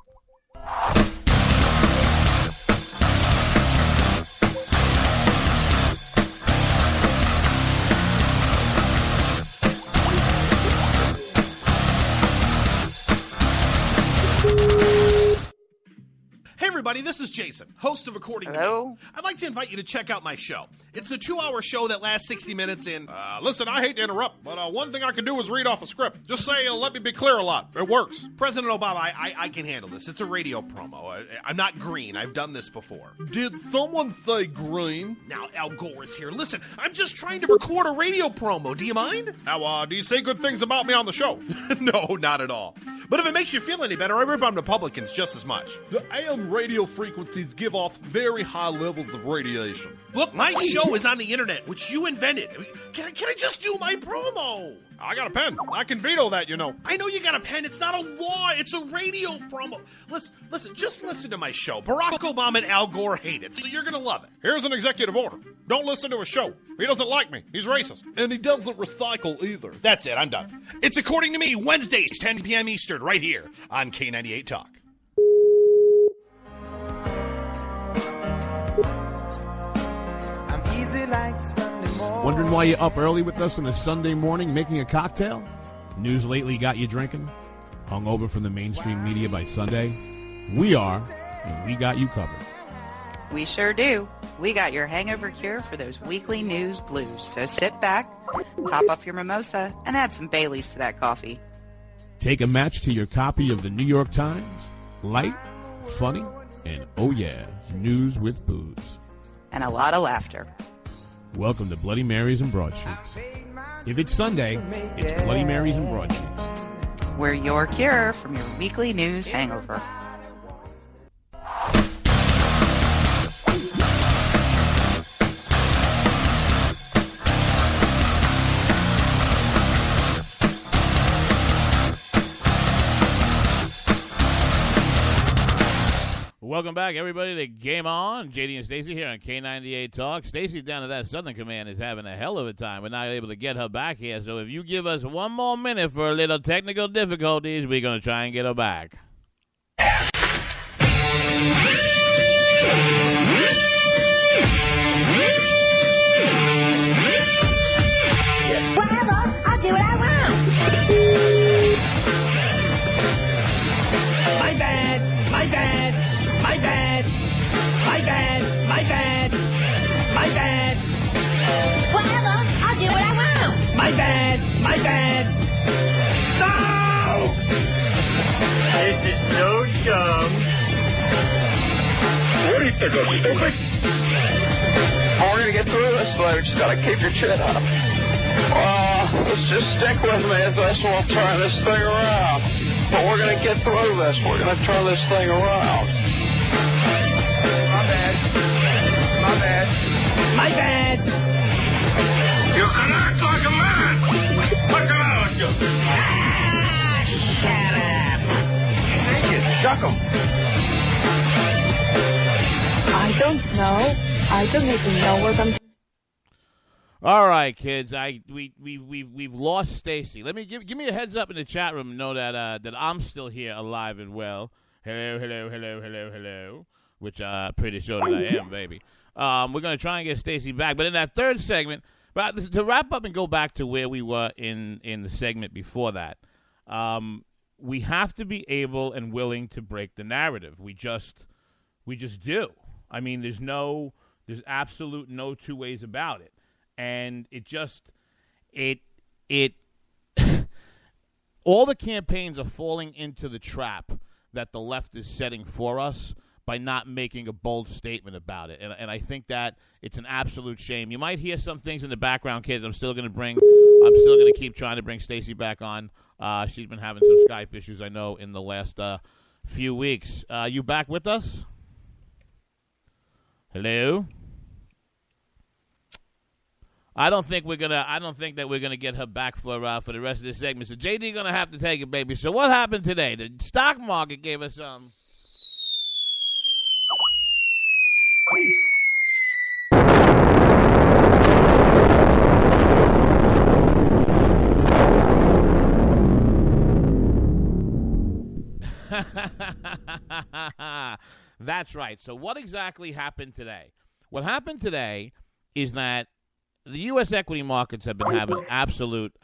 Hey everybody, this is Jason, host of According to Me. I'd like to invite you to check out my show. It's a 2-hour show that lasts 60 minutes in... Listen, I hate to interrupt, but one thing I can do is read off a script. Just say, let me be clear a lot. It works. President Obama, I can handle this. It's a radio promo. I'm not green. I've done this before. Did someone say green? Now, Al Gore is here. Listen, I'm just trying to record a radio promo. Do you mind? Now, do you say good things about me on the show? No, not at all. But if it makes you feel any better, I rip on Republicans just as much. The AM radio frequencies give off very high levels of radiation. Look, my show is on the internet, which you invented. Can I just do my promo? I got a pen. I can veto that, you know. I know you got a pen. It's not a law. It's a radio promo. Listen, just listen to my show. Barack Obama and Al Gore hate it, so you're going to love it. Here's an executive order. Don't listen to his show. He doesn't like me. He's racist. And he doesn't recycle either. That's it. I'm done. It's According to Me, Wednesdays, 10 p.m. Eastern, right here on K98 Talk. I'm easy like Sunday morning. Wondering why you're up early with us on a Sunday morning making a cocktail? News lately got you drinking? Hung over from the mainstream media by Sunday? We are, and we got you covered. We sure do. We got your hangover cure for those weekly news blues. So sit back, top off your mimosa, and add some Baileys to that coffee. Take a match to your copy of the New York Times. Light, funny, and oh yeah, news with booze. And a lot of laughter. Welcome to Bloody Marys and Broadsheets. If it's Sunday, it's Bloody Marys and Broadsheets. We're your cure from your weekly news hangover. Welcome back, everybody, to Game On. JD and Stacey here on K98 Talk. Stacey down at that Southern Command is having a hell of a time. We're not able to get her back here, so if you give us one more minute for a little technical difficulties, we're going to try and get her back. Whatever, I'll do what I want. My bad, my bad. My bad. My bad. My bad. My bad. Whatever. I'll do what I want. My bad. My bad. No! This is so dumb. What do you think of stupid? We're gonna get through this, though. We just gotta keep your chin up. Let's just stick with me. This will turn this thing around. But we're gonna get through this. We're gonna turn this thing around. My bad. My bad. My bad. You can act like a man. What can I do? Shut up. Thank you. Chuck 'em. I don't know. I don't even know what I'm. All right, kids. We've lost Stacey. Let me give me a heads up in the chat room. Know that that I'm still here, alive and well. Hello, hello, hello, hello, hello. Which I'm pretty sure that I am, baby. We're gonna try and get Stacey back, but in that third segment, but to wrap up and go back to where we were in the segment before that, we have to be able and willing to break the narrative. We just do. I mean, there's absolute no two ways about it. And all the campaigns are falling into the trap that the left is setting for us by not making a bold statement about it. And I think that it's an absolute shame. You might hear some things in the background, kids. I'm still going to keep trying to bring Stacey back on. She's been having some Skype issues, I know, in the last few weeks. You back with us? Hello? I don't think that we're gonna get her back for the rest of this segment. So JD gonna have to take it, baby. So what happened today? The stock market gave us some. That's right. So what exactly happened today? What happened today is that the U.S. equity markets have been having absolute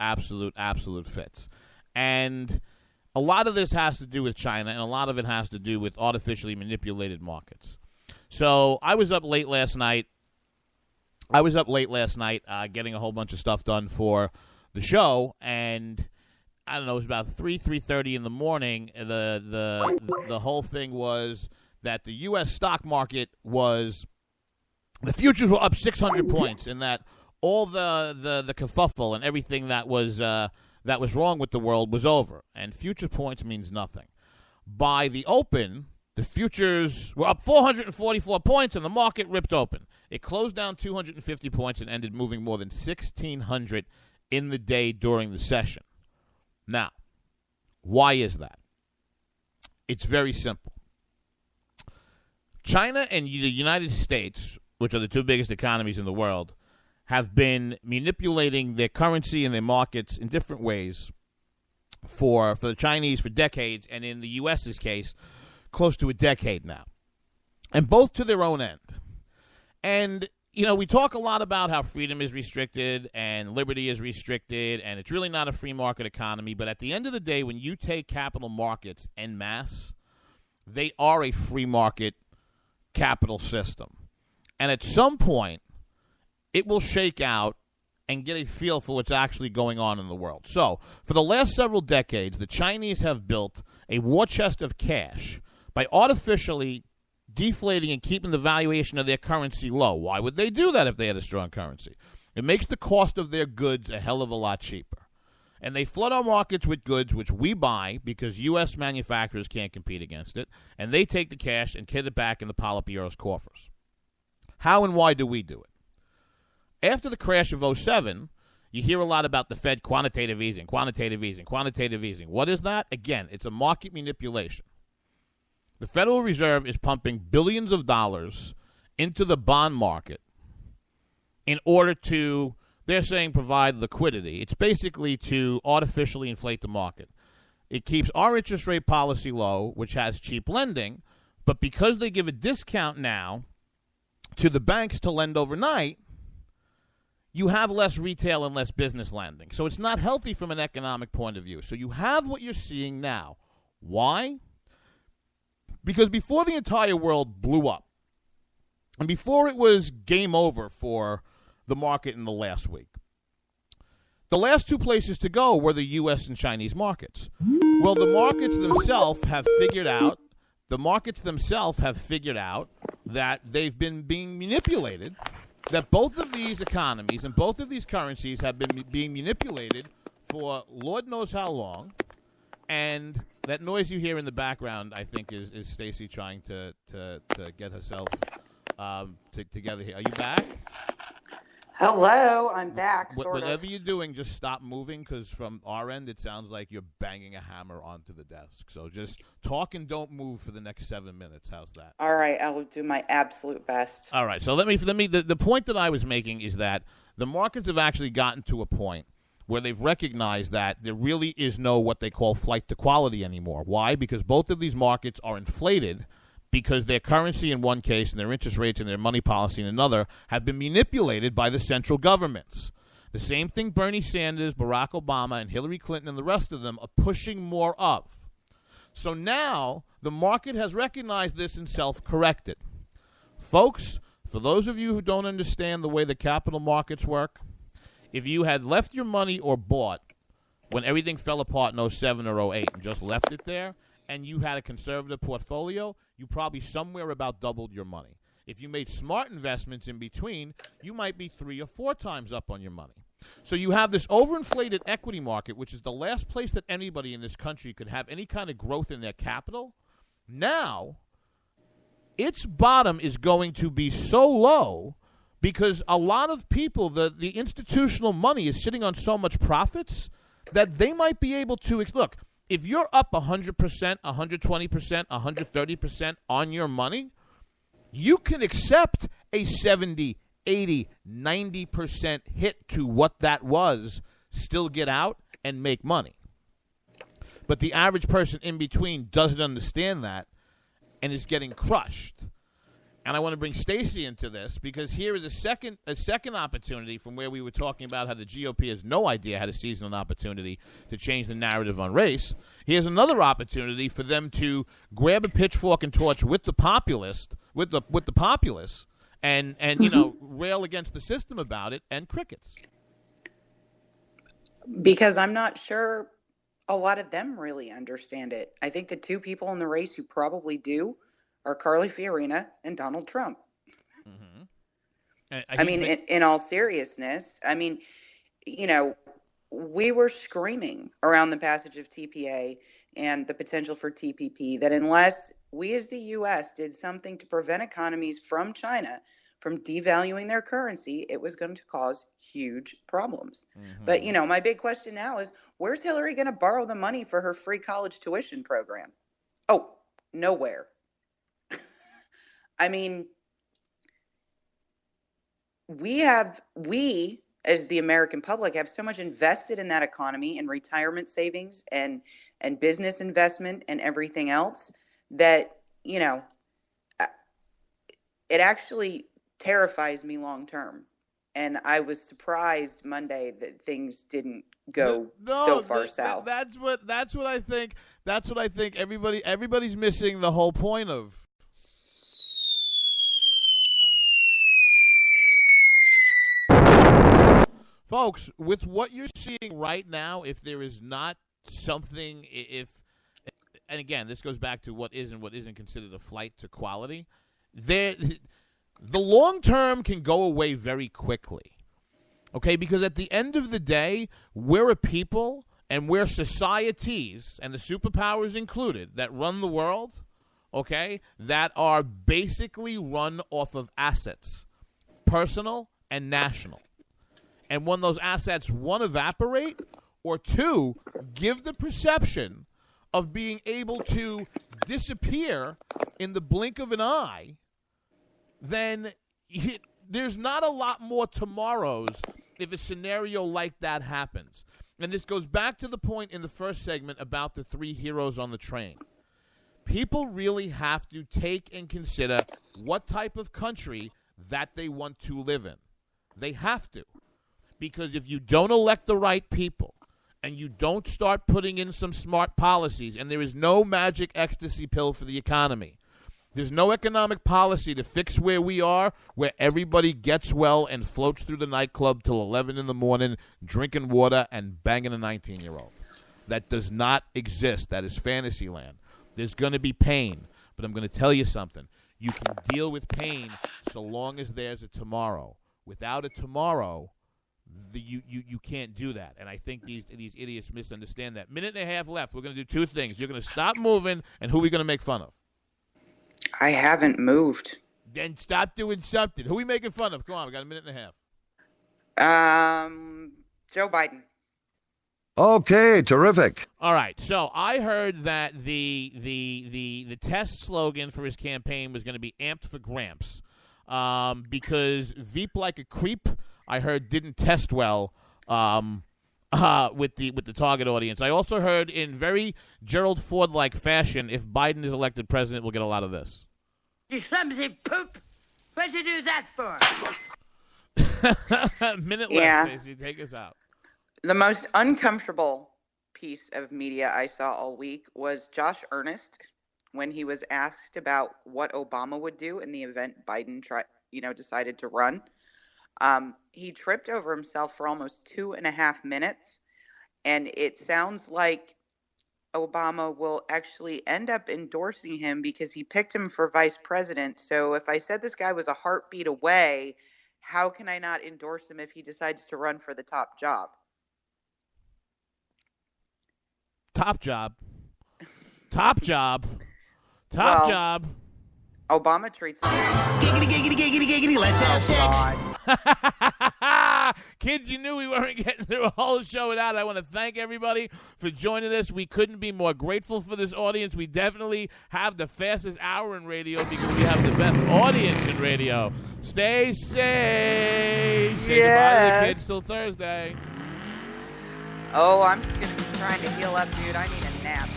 fits. And a lot of this has to do with China, and a lot of it has to do with artificially manipulated markets. So I was up late last night. Getting a whole bunch of stuff done for the show, and I don't know, it was about 3:30 in the morning. The whole thing was that the U.S. stock market the futures were up 600 points, and that all the kerfuffle and everything that was wrong with the world was over, and future points means nothing. By the open, the futures were up 444 points, and the market ripped open. It closed down 250 points and ended moving more than 1,600 in the day during the session. Now, why is that? It's very simple. China and the United States, which are the two biggest economies in the world, have been manipulating their currency and their markets in different ways for the Chinese for decades, and in the U.S.'s case, close to a decade now. And both to their own end. And, we talk a lot about how freedom is restricted and liberty is restricted, and it's really not a free market economy. But at the end of the day, when you take capital markets en masse, they are a free market capital system. And at some point, it will shake out and get a feel for what's actually going on in the world. So, for the last several decades, the Chinese have built a war chest of cash by artificially deflating and keeping the valuation of their currency low. Why would they do that if they had a strong currency? It makes the cost of their goods a hell of a lot cheaper. And they flood our markets with goods which we buy because U.S. manufacturers can't compete against it, and they take the cash and kid it back in the Politburo's coffers. How and why do we do it? After the crash of 2007, you hear a lot about the Fed quantitative easing. What is that? Again, it's a market manipulation. The Federal Reserve is pumping billions of dollars into the bond market in order to, they're saying, provide liquidity. It's basically to artificially inflate the market. It keeps our interest rate policy low, which has cheap lending, but because they give a discount now to the banks to lend overnight, you have less retail and less business lending. So it's not healthy from an economic point of view. So you have what you're seeing now. Why? Because before the entire world blew up, and before it was game over for the market in the last week, the last two places to go were the U.S. and Chinese markets. Well, the markets themselves have figured out that they've been being manipulated, that both of these economies and both of these currencies have been being manipulated for Lord knows how long. And that noise you hear in the background, I think, is Stacey trying to get herself together here. Are you back? Hello, I'm back. Whatever you're doing, just stop moving, because from our end, it sounds like you're banging a hammer onto the desk. So just talk and don't move for the next 7 minutes. How's that? All right, I will do my absolute best. All right, so let me. The point that I was making is that the markets have actually gotten to a point where they've recognized that there really is no what they call flight to quality anymore. Why? Because both of these markets are inflated because their currency in one case and their interest rates and their money policy in another have been manipulated by the central governments. The same thing Bernie Sanders, Barack Obama, and Hillary Clinton and the rest of them are pushing more of. So now the market has recognized this and self-corrected. Folks, for those of you who don't understand the way the capital markets work, if you had left your money or bought when everything fell apart in 07 or 08 and just left it there, and you had a conservative portfolio, you probably somewhere about doubled your money. If you made smart investments in between, you might be 3 or 4 times up on your money. So you have this overinflated equity market, which is the last place that anybody in this country could have any kind of growth in their capital. Now, its bottom is going to be so low because a lot of people, the institutional money is sitting on so much profits that they might be able to look. If you're up 100%, 120%, 130% on your money, you can accept a 70, 80, 90% hit to what that was, still get out and make money. But the average person in between doesn't understand that and is getting crushed. And I want to bring Stacey into this because here is a second opportunity from where we were talking about how the GOP has no idea how to seize an opportunity to change the narrative on race. Here's another opportunity for them to grab a pitchfork and torch with the populace, and rail against the system about it, and crickets. Because I'm not sure a lot of them really understand it. I think the two people in the race who probably do are Carly Fiorina and Donald Trump. In all seriousness, we were screaming around the passage of TPA and the potential for TPP that unless we as the U.S. did something to prevent economies from China from devaluing their currency, it was going to cause huge problems. But, my big question now is, where's Hillary going to borrow the money for her free college tuition program? Oh, nowhere. We as the American public have so much invested in that economy and retirement savings and business investment and everything else that, it actually terrifies me long term. And I was surprised Monday that things didn't go so far south. That's what I think. That's what I think everybody's missing the whole point of. Folks, with what you're seeing right now, if there is not something, and again, this goes back to what is and what isn't considered a flight to quality, the long term can go away very quickly, okay? Because at the end of the day, we're a people and we're societies, and the superpowers included, that run the world, okay, that are basically run off of assets, personal and national. And when those assets, one, evaporate, or two, give the perception of being able to disappear in the blink of an eye, then there's not a lot more tomorrows if a scenario like that happens. And this goes back to the point in the first segment about the three heroes on the train. People really have to take and consider what type of country that they want to live in. They have to. Because if you don't elect the right people and you don't start putting in some smart policies, and there is no magic ecstasy pill for the economy, there's no economic policy to fix where we are, where everybody gets well and floats through the nightclub till 11 in the morning, drinking water and banging a 19-year-old. That does not exist. That is fantasy land. There's going to be pain, but I'm going to tell you something. You can deal with pain so long as there's a tomorrow. Without a tomorrow, you can't do that. And I think these idiots misunderstand that. Minute and a half left. We're going to do two things. You're going to stop moving, and who are we going to make fun of? I haven't moved. Then stop doing something. Who are we making fun of? Come on, we got a minute and a half. Joe Biden. Okay, terrific. All right, so I heard that the test slogan for his campaign was going to be amped for Gramps, because Veep like a creep, I heard, didn't test well with the target audience. I also heard, in very Gerald Ford-like fashion, if Biden is elected president, we'll get a lot of this. You clumsy poop! What'd you do that for? Minute left, Stacey. Take us out. The most uncomfortable piece of media I saw all week was Josh Earnest when he was asked about what Obama would do in the event Biden decided to run. He tripped over himself for almost 2.5 minutes, and it sounds like Obama will actually end up endorsing him because he picked him for vice president. So if I said this guy was a heartbeat away, how can I not endorse him if he decides to run for the top job? Top job. Top job. Top job. Obama treats him. Giggity, giggity, giggity, giggity, let's have sex. Kids, you knew we weren't getting through a whole show without it. I want to thank everybody for joining us. We couldn't be more grateful for this audience. We definitely have the fastest hour in radio because we have the best audience in radio. Stay safe. Say goodbye to the kids till Thursday. Oh, I'm just going to be trying to heal up, dude. I need a nap.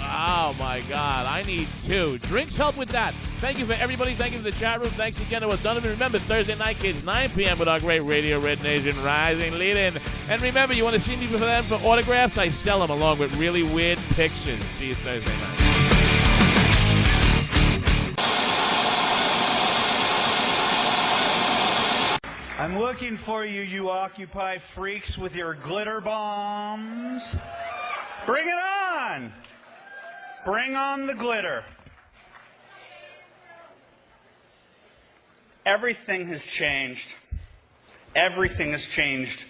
Oh, my God. I need 2. Drinks help with that. Thank you for everybody. Thank you for the chat room. Thanks again to what's done. And remember, Thursday night, kids, 9 p.m. with our great Radio Red Nation Rising lead-in. And remember, you want to see me for them for autographs? I sell them along with really weird pictures. See you Thursday night. I'm looking for you, you Occupy freaks with your glitter bombs. Bring it on! Bring on the glitter. Everything has changed. Everything has changed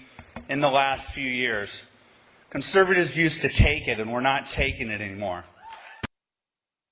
in the last few years. Conservatives used to take it, and we're not taking it anymore.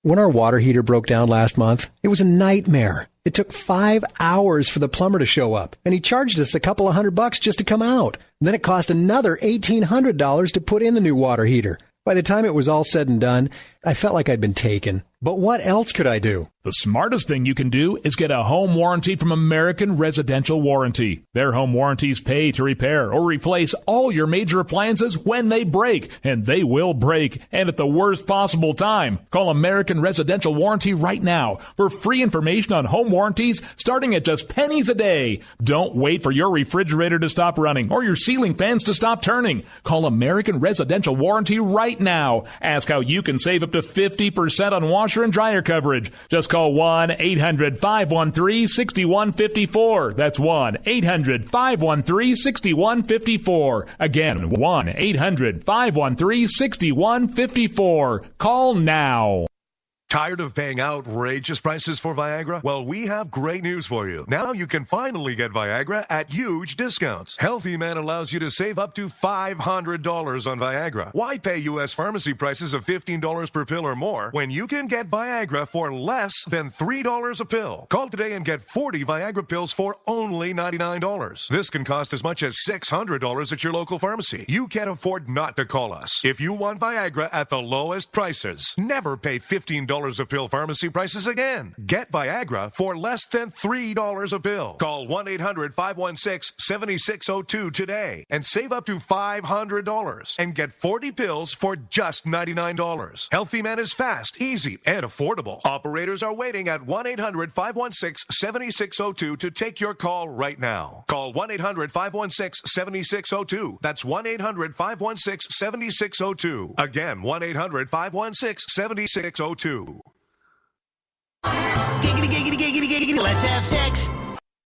When our water heater broke down last month, it was a nightmare. It took 5 hours for the plumber to show up, and he charged us a couple of $100 just to come out. And then it cost another $1,800 to put in the new water heater. By the time it was all said and done, I felt like I'd been taken. But what else could I do? The smartest thing you can do is get a home warranty from American Residential Warranty. Their home warranties pay to repair or replace all your major appliances when they break, and they will break, and at the worst possible time. Call American Residential Warranty right now for free information on home warranties starting at just pennies a day. Don't wait for your refrigerator to stop running or your ceiling fans to stop turning. Call American Residential Warranty right now. Ask how you can save up to 50% on washer and dryer coverage. Just call 1-800-513-6154. That's 1-800-513-6154. Again, 1-800-513-6154. Call now. Tired of paying outrageous prices for Viagra? Well, we have great news for you. Now you can finally get Viagra at huge discounts. Healthy Man allows you to save up to $500 on Viagra. Why pay U.S. pharmacy prices of $15 per pill or more when you can get Viagra for less than $3 a pill? Call today and get 40 Viagra pills for only $99. This can cost as much as $600 at your local pharmacy. You can't afford not to call us. If you want Viagra at the lowest prices, never pay $15 a pill pharmacy prices again. Get Viagra for less than $3 a pill. Call 1-800-516-7602 today and save up to $500 and get 40 pills for just $99. Healthy Man is fast, easy, and affordable. Operators are waiting at 1-800-516-7602 to take your call right now. Call 1-800-516-7602. That's 1-800-516-7602. Again, 1-800-516-7602. Giggity, giggity, giggity, giggity, let's have sex.